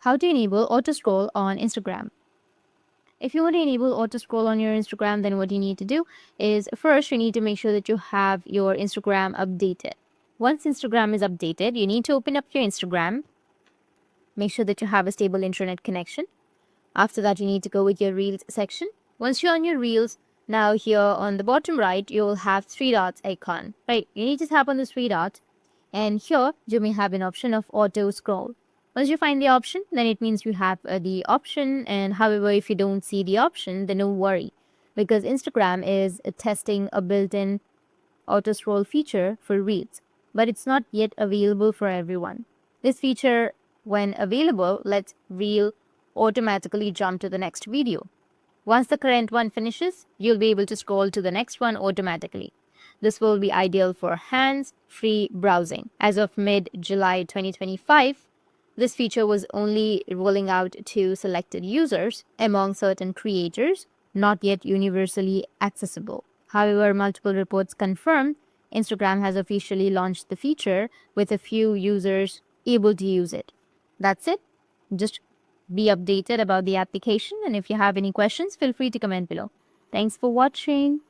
How to enable auto scroll on Instagram. If you want to enable auto scroll on your Instagram, then what you need to do is first you need to make sure that you have your Instagram updated. Once Instagram is updated, you need to open up your Instagram. Make sure that you have a stable internet connection. After that, you need to go with your Reels section. Once you're on your Reels, now here on the bottom right, you will have three dots icon, right? You need to tap on the three dots, and here you may have an option of auto scroll. Once you find the option, then it means you have the option. And however, if you don't see the option, then don't worry, because Instagram is testing a built-in auto scroll feature for Reels, but it's not yet available for everyone. This feature, when available, lets Reel automatically jump to the next video. Once the current one finishes, you'll be able to scroll to the next one automatically. This will be ideal for hands-free browsing. As of mid-July 2025, this feature was only rolling out to selected users among certain creators, not yet universally accessible. However, multiple reports confirm Instagram has officially launched the feature with a few users able to use it. That's it. Just be updated about the application, and if you have any questions, feel free to comment below. Thanks for watching.